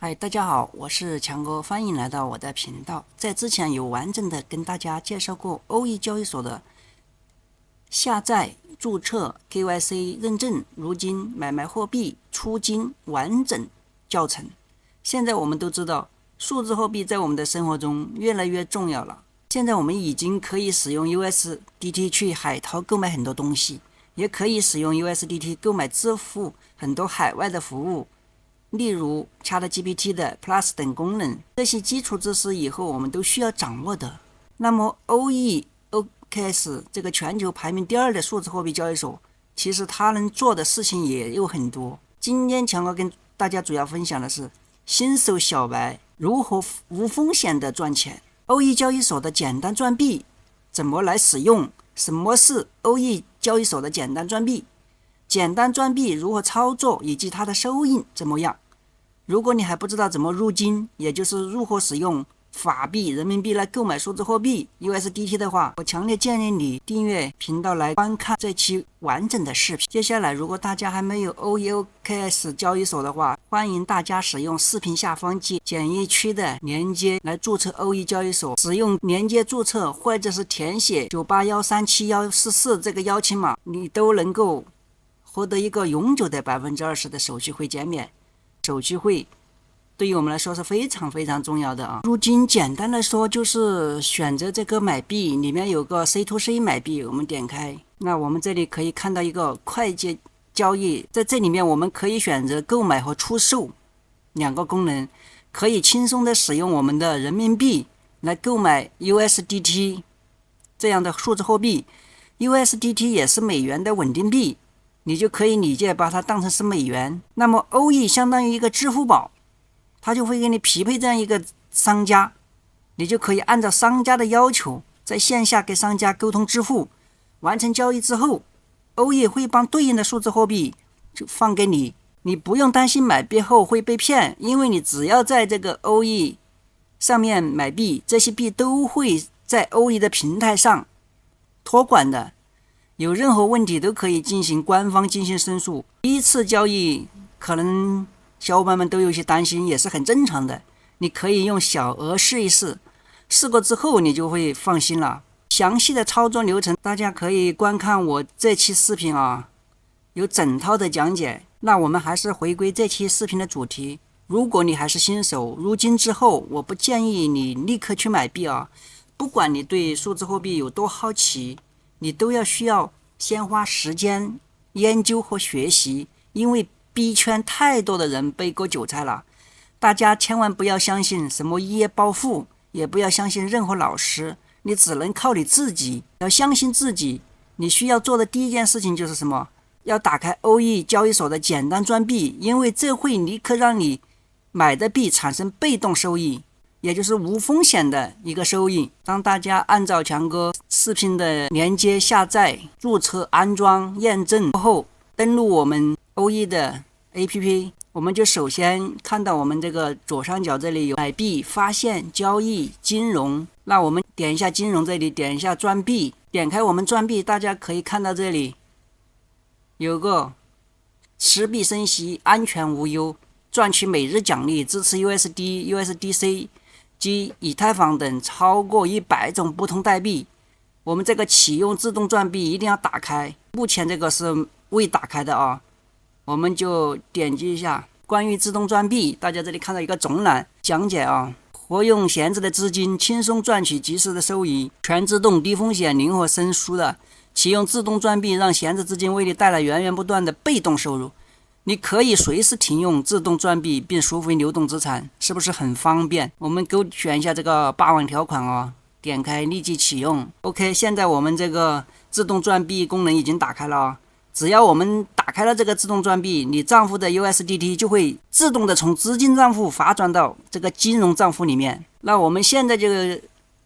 嗨，大家好，我是强哥，欢迎来到我的频道。在之前有完整的跟大家介绍过欧易交易所的下载、注册、KYC 认证、如今买卖货币、出金完整教程。现在我们都知道，数字货币在我们的生活中越来越重要了。现在我们已经可以使用 USDT 去海淘购买很多东西，也可以使用 USDT 购买支付很多海外的服务。例如 ChatGPT 的 Plus 等功能，这些基础知识以后我们都需要掌握的。那么 OKX 这个全球排名第2的数字货币交易所，其实它能做的事情也有很多。今天强哥跟大家主要分享的是新手小白如何无风险的赚钱，欧易交易所的简单赚币怎么来使用，什么是欧易交易所的简单赚币，简单赚币如何操作，以及它的收益怎么样。如果你还不知道怎么入金，也就是如何使用法币人民币来购买数字货币 USDT 的话，我强烈建议你订阅频道来观看这期完整的视频。接下来如果大家还没有 OKX 交易所的话，欢迎大家使用视频下方简易区的连接来注册欧易交易所，使用连接注册或者是填写981371144这个邀请码，你都能够获得一个永久的20%的手续费减免。手续费对于我们来说是非常非常重要的啊。入金简单来说就是选择这个买币，里面有个 C2C 买币，我们点开，那我们这里可以看到一个快捷交易，在这里面我们可以选择购买和出售2个功能，可以轻松的使用我们的人民币来购买 USDT 这样的数字货币。 USDT 也是美元的稳定币，你就可以理解把它当成是美元。那么欧易相当于一个支付宝，它就会给你匹配这样一个商家，你就可以按照商家的要求在线下跟商家沟通支付，完成交易之后，欧易会帮对应的数字货币就放给你，你不用担心买币后会被骗，因为你只要在这个欧易上面买币，这些币都会在欧易的平台上托管的，有任何问题都可以官方进行申诉。第一次交易可能小伙伴们都有些担心，也是很正常的，你可以用小额试一试，试过之后你就会放心了。详细的操作流程大家可以观看我这期视频啊，有整套的讲解。那我们还是回归这期视频的主题，如果你还是新手，入金之后我不建议你立刻去买币啊，不管你对数字货币有多好奇，你都需要先花时间研究和学习，因为币圈太多的人被割韭菜了。大家千万不要相信什么一夜暴富，也不要相信任何老师，你只能靠你自己，要相信自己。你需要做的第一件事情就是什么？要打开欧易交易所的简单赚币，因为这会立刻让你买的币产生被动收益，也就是无风险的一个收益。当大家按照强哥视频的连接下载、注册、安装、验证后，登录我们欧易的 APP， 我们就首先看到我们这个左上角这里有买币、发现、交易、金融。那我们点一下金融，这里点一下赚币，点开我们赚币，大家可以看到这里有个持币生息，安全无忧，赚取每日奖励，支持 USD、USDC 及以太坊等超过100种不同代币。我们这个启用自动赚币一定要打开，目前这个是未打开的啊，我们就点击一下关于自动赚币，大家这里看到一个总览讲解啊，活用闲置的资金轻松赚取及时的收益，全自动低风险灵活生疏的启用自动赚币，让闲置资金为你带来源源不断的被动收入。你可以随时停用自动赚币并赎回流动资产，是不是很方便？我们勾选一下这个霸王条款啊，点开立即启用。 OK， 现在我们这个自动赚币功能已经打开了啊，只要我们打开了这个自动赚币，你账户的 USDT 就会自动的从资金账户发转到这个金融账户里面。那我们现在就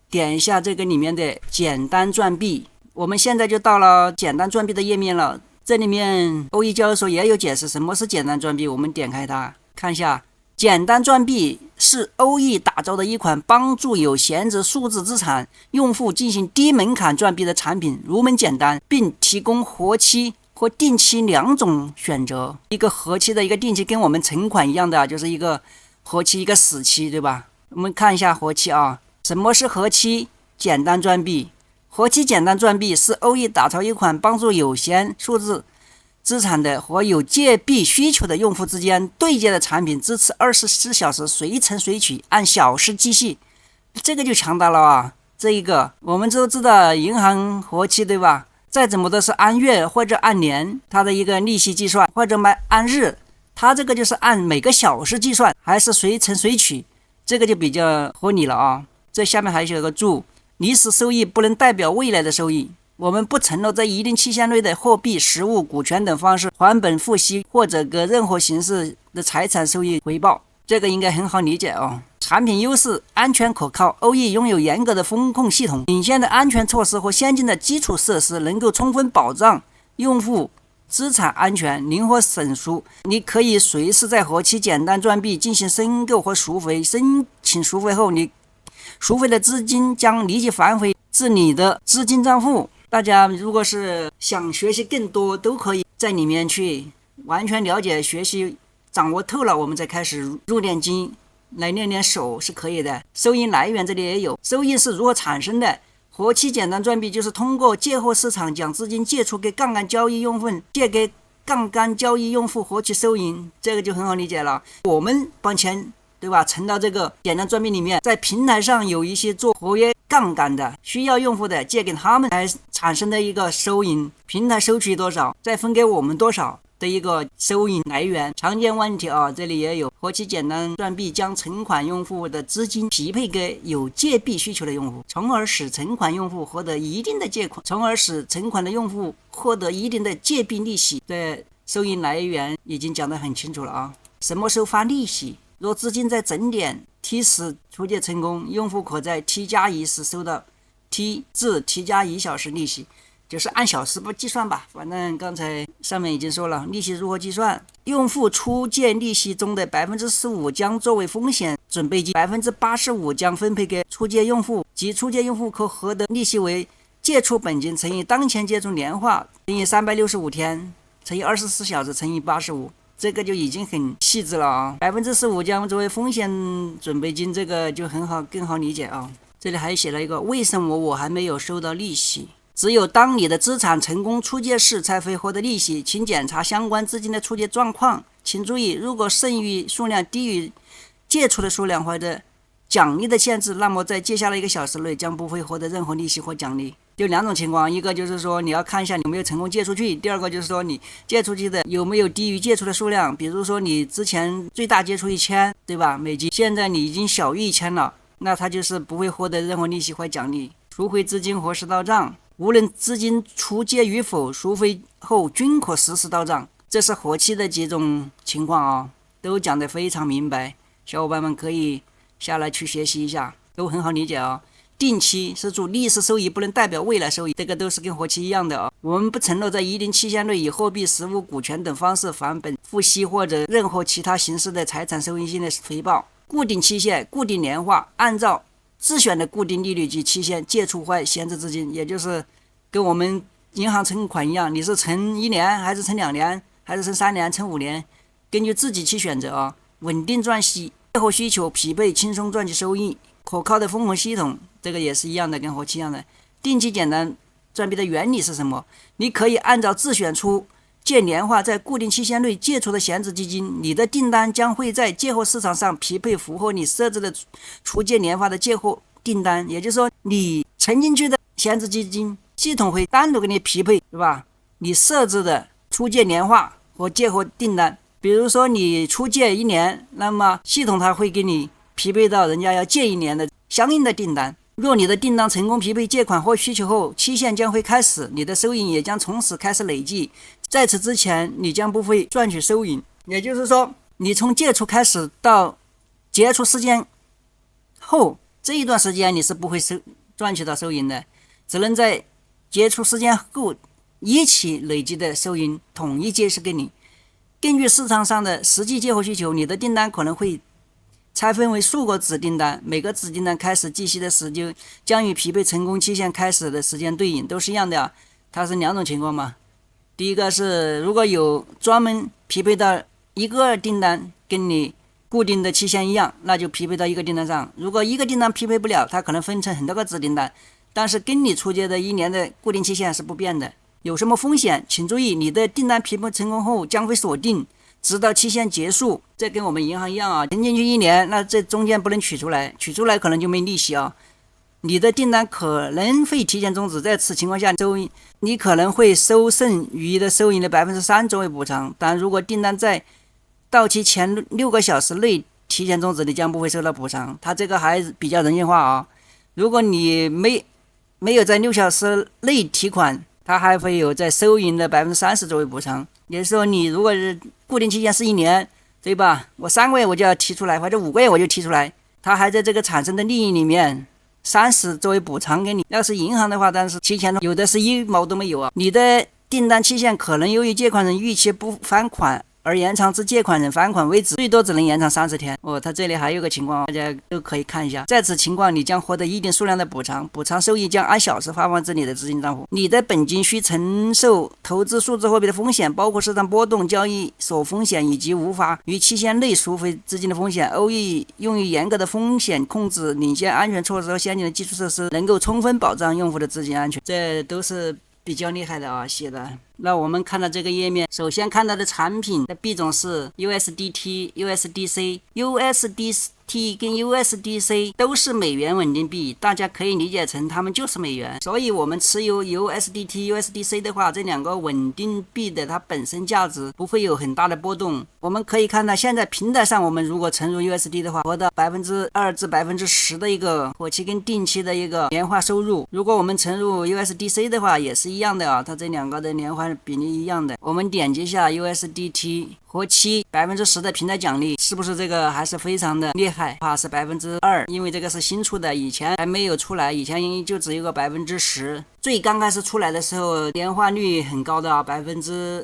点一下这个里面的简单赚币，我们现在就到了简单赚币的页面了。这里面欧易交易所也有解释什么是简单赚币，我们点开它看一下。简单赚币是欧易打造的一款帮助有闲置数字资产用户进行低门槛赚币的产品，入门简单，并提供活期或定期2种选择。一个活期的，一个定期，跟我们存款一样的，就是一个活期一个死期，对吧？我们看一下活期啊，什么是活期简单赚币？活期简单赚币是欧易打造一款帮助有闲数字资产的和有借币需求的用户之间对接的产品，支持24小时随存随取，按小时计息，这个就强大了啊！这一个我们都知道，银行活期对吧？再怎么都是按月或者按年，它的一个利息计算，或者按日，它这个就是按每个小时计算，还是随存随取，这个就比较合理了啊。这下面还有个注：历史收益不能代表未来的收益。我们不承诺在一定期限内的货币、实物、股权等方式还本付息，或者给任何形式的财产收益回报。这个应该很好理解哦。产品优势：安全可靠。欧易拥有严格的风控系统、领先的安全措施和先进的基础设施，能够充分保障用户资产安全，灵活审赎。你可以随时在活期简单赚币进行申购和赎回。申请赎回后，你赎回的资金将立即返回至你的资金账户。大家如果是想学习更多，都可以在里面去完全了解、学习、掌握透了，我们再开始入点金，来练练手是可以的。收益来源这里也有，收益是如何产生的？活期简单赚币就是通过借货市场将资金借出给杠杆交易用户，借给杠杆交易用户获取收益，这个就很好理解了。我们把钱对吧存到这个简单赚币里面，在平台上有一些做活跃杠杆的需要用户的，借给他们来产生的一个收益，平台收取多少再分给我们多少的一个收益来源。常见问题啊，这里也有，活期简单赚币将存款用户的资金匹配给有借币需求的用户，从而使存款用户获得一定的借款，从而使存款的用户获得一定的借币利息的收益来源已经讲得很清楚了啊。什么时候发利息？若资金在整点 T 时出借成功，用户可在 T+1 时收到 T 至 T+1小时利息，就是按小时不计算吧。反正刚才上面已经说了，利息如何计算？用户出借利息中的 15% 将作为风险准备金， 85% 将分配给出借用户，即出借用户可获得利息为借出本金乘以当前借出年化乘以365天乘以24小时乘以85。这个就已经很细致了啊，15%将作为风险准备金，这个就更好理解啊。这里还写了一个，为什么我还没有收到利息？只有当你的资产成功出借时才会获得利息，请检查相关资金的出借状况。请注意，如果剩余数量低于借出的数量或者奖励的限制，那么在接下来1个小时内将不会获得任何利息或奖励。有2种情况，一个就是说你要看一下你有没有成功借出去，第二个就是说你借出去的有没有低于借出的数量。比如说你之前最大借出1000，对吧？美金，现在你已经小于1000了，那它就是不会获得任何利息或奖励。赎回资金何时到账？无论资金出借与否，赎回后均可实时到账。这是活期的几种情况啊，都讲得非常明白，小伙伴们可以下来去学习一下，都很好理解啊。定期是指历史收益不能代表未来收益，这个都是跟活期一样的啊。我们不承诺在一定期限内以货币、实物、股权等方式还本付息或者任何其他形式的财产收益性的回报。固定期限、固定年化，按照自选的固定利率及期限借出或闲置资金，也就是跟我们银行存款一样，你是存1年还是存2年还是存3年存5年，根据自己去选择啊。稳定赚息，借后需求匹配，轻松赚取收益。可靠的风控系统，这个也是一样的，跟活期一样的。定期简单赚币的原理是什么？你可以按照自选出借年化在固定期限内借出的闲置基金，你的订单将会在借货市场上匹配符合你设置的出借年化的借货订单，也就是说你存进去的闲置基金，系统会单独给你匹配，对吧？你设置的出借年化和借货订单，比如说你出借1年，那么系统它会给你匹配到人家要借1年的相应的订单。若你的订单成功匹配借款或需求后，期限将会开始，你的收益也将从此开始累计。在此之前，你将不会赚取收益。也就是说，你从借出开始到结出时间后这一段时间，你是不会赚取到收益的，只能在结出时间后一起累积的收益统一揭示给你。根据市场上的实际借货需求，你的订单可能会拆分为数个子订单，每个子订单开始计息的时间将与匹配成功期限开始的时间对应，都是一样的啊。它是2种情况嘛。第一个是如果有专门匹配到一个订单跟你固定的期限一样，那就匹配到一个订单上。如果一个订单匹配不了，它可能分成很多个子订单，但是跟你出借的1年的固定期限是不变的。有什么风险？请注意，你的订单匹配成功后将会锁定，直到期限结束。这跟我们银行一样啊，存进去1年，那这中间不能取出来，取出来可能就没利息啊。你的订单可能会提前终止，在此情况下，你可能会收剩余的收益的3%作为补偿。但如果订单在到期前6个小时内提前终止，你将不会收到补偿。它这个还比较人性化啊。如果你没有在6小时内提款，它还会有在收银的30%作为补偿。也就是说，你如果是固定期限是1年，对吧？我3个月我就要提出来，或者5个月我就提出来，它还在这个产生的利益里面30作为补偿给你。要是银行的话，但是提前有的是1毛都没有啊。你的订单期限可能由于借款人逾期不返款而延长至借款人返款为止，最多只能延长30天。它这里还有个情况，大家都可以看一下。在此情况，你将获得一定数量的补偿，补偿收益将按小时发放至你的资金账户。你的本金需承受投资数字货币的风险，包括市场波动、交易所风险以及无法于期限内赎回资金的风险。OE 用于严格的风险控制、领先安全措施和先进的基础设施，能够充分保障用户的资金安全。这都是比较厉害的啊，写的。那我们看到这个页面，首先看到的产品的币种是 USDT、USDC。USDT 跟 USDC 都是美元稳定币，大家可以理解成它们就是美元。所以我们持有 USDT、USDC 的话，这两个稳定币的它本身价值不会有很大的波动。我们可以看到，现在平台上我们如果存入 USD 的话，获得2%至10%的一个活期跟定期的一个年化收入。如果我们存入 USDC 的话，也是一样的啊，它这两个的年化比例一样的。我们点击一下 USDT。活期10%的平台奖励，是不是这个还是非常的厉害？是2%，因为这个是新出的，以前还没有出来，以前就只有个10%。最刚开始出来的时候，年化率很高的啊，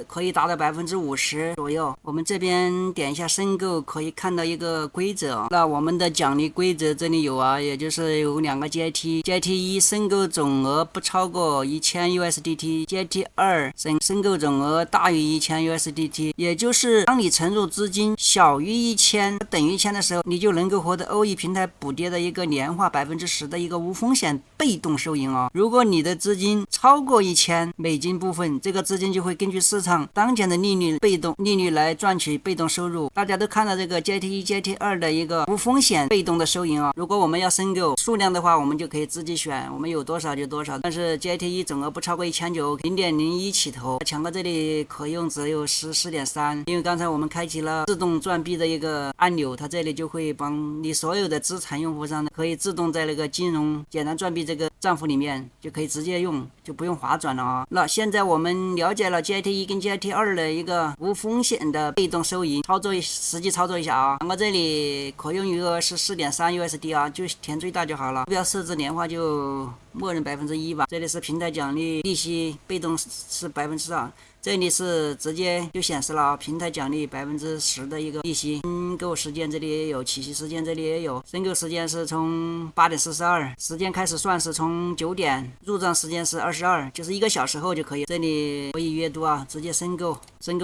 可以达到50%左右。我们这边点一下申购，可以看到一个规则。那我们的奖励规则这里有啊，也就是有2个阶梯。阶梯1申购总额不超过1000 USDT， 阶梯2申购总额大于1000 USDT， 也就是当你存入资金小于1000等于1000的时候，你就能够获得 OE 平台补跌的一个年化10%的一个无风险被动收益哦。如果你的资金超过$1000部分，这个资金就会根据市场当前的利率来赚取被动收入。大家都看到这个阶梯1、阶梯2的一个无风险被动的收益啊。如果我们要申购数量的话，我们就可以自己选，我们有多少就多少。但是阶梯1总额不超过1000就 0.01 起投，强哥这里可用只有14.3，因为刚才我们开启了自动赚币的一个按钮，它这里就会帮你所有的资产用户上可以自动在那个金融简单赚币这个账户里面就可以直接用，就不用划转了啊。那现在我们了解了 GT1 跟 GT2 的一个无风险的被动收益，实际操作一下啊。我这里可用余额是4.3 USD 啊，就填最大就好了，不要设置年化，就默认1%吧。这里是平台奖励利息被动是2%，这里是直接就显示了平台奖励10%的一个利息。申购时间这里也有，起息时间这里也有。申购时间是从8点42，时间开始算是从9点，入账时间是22，就是1个小时后就可以。这里可以阅读啊，直接申购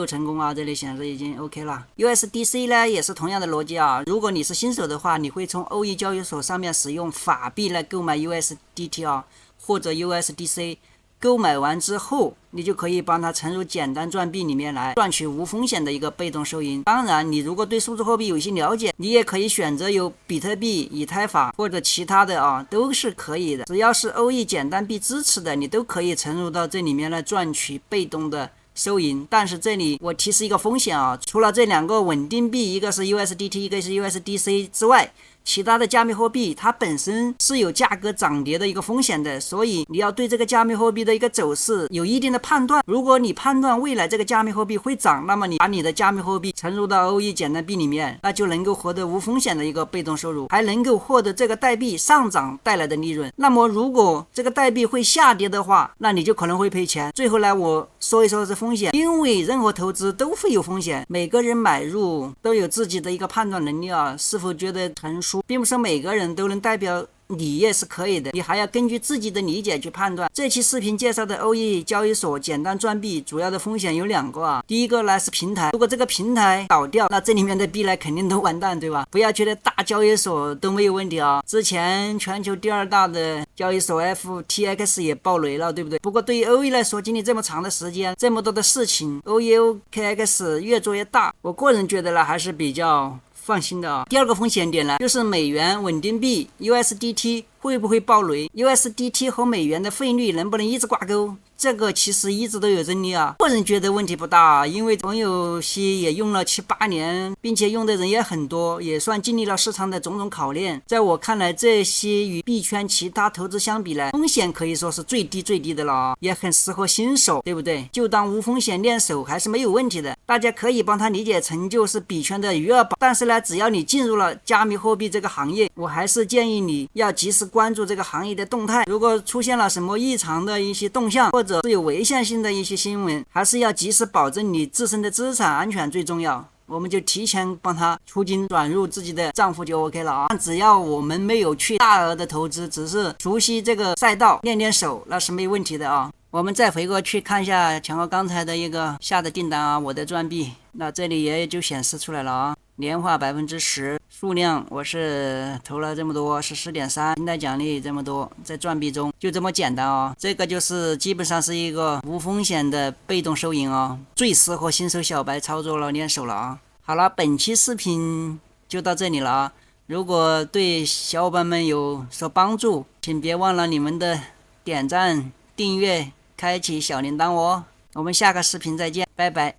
成功啊，这里显示已经 OK 了。USDC 呢也是同样的逻辑啊，如果你是新手的话，你会从 OE 交易所上面使用法币来购买 USDT 啊，或者 USDC。购买完之后，你就可以帮它存入简单赚币里面来赚取无风险的一个被动收益。当然，你如果对数字货币有一些了解，你也可以选择有比特币、以太坊或者其他的啊，都是可以的。只要是 OE 简单币支持的，你都可以存入到这里面来赚取被动的收银。但是这里我提示一个风险啊，除了这2个稳定币，一个是 USDT， 一个是 USDC 之外，其他的加密货币它本身是有价格涨跌的一个风险的，所以你要对这个加密货币的一个走势有一定的判断。如果你判断未来这个加密货币会涨，那么你把你的加密货币存入到 OE 简单币里面，那就能够获得无风险的一个被动收入，还能够获得这个代币上涨带来的利润。那么如果这个代币会下跌的话，那你就可能会赔钱。最后呢，我说一说这风险，因为任何投资都会有风险，每个人买入都有自己的一个判断能力啊，是否觉得成熟并不是每个人都能代表你也是可以的，你还要根据自己的理解去判断。这期视频介绍的欧易交易所简单赚币主要的风险有2个啊。第一个呢是平台，如果这个平台倒掉，那这里面的币呢肯定都完蛋，对吧？不要觉得大交易所都没有问题啊，之前全球第2大的交易所 FTX 也爆雷了，对不对？不过对于欧易来说，经历这么长的时间，这么多的事情，欧易 OKX 越做越大，我个人觉得呢还是比较放心的啊。第二个风险点呢，就是美元稳定币 USDT 会不会爆雷？ USDT 和美元的汇率能不能一直挂钩？这个其实一直都有争议啊。个人觉得问题不大，因为总有些也用了7、8年，并且用的人也很多，也算经历了市场的种种考验。在我看来，这些与币圈其他投资相比呢，风险可以说是最低的了啊，也很适合新手，对不对？就当无风险练手还是没有问题的。大家可以帮他理解成就是币圈的余额宝。但是呢，只要你进入了加密货币这个行业，我还是建议你要及时关注这个行业的动态。如果出现了什么异常的一些动向，或者是有危险性的一些新闻，还是要及时保证你自身的资产安全最重要。我们就提前帮他出金转入自己的账户就 OK 了啊！只要我们没有去大额的投资，只是熟悉这个赛道练练手，那是没问题的啊。我们再回过去看一下强哥刚才的一个下的订单啊，我的赚币，那这里也就显示出来了啊，年化10%，数量我是投了这么多，是4.3，平台奖励这么多，在赚币中就这么简单啊。这个就是基本上是一个无风险的被动收银啊，最适合新手小白操作了，练手了啊。好了，本期视频就到这里了啊。如果对小伙伴们有所帮助，请别忘了你们的点赞、订阅、开启小铃铛哦。我们下个视频再见，拜拜。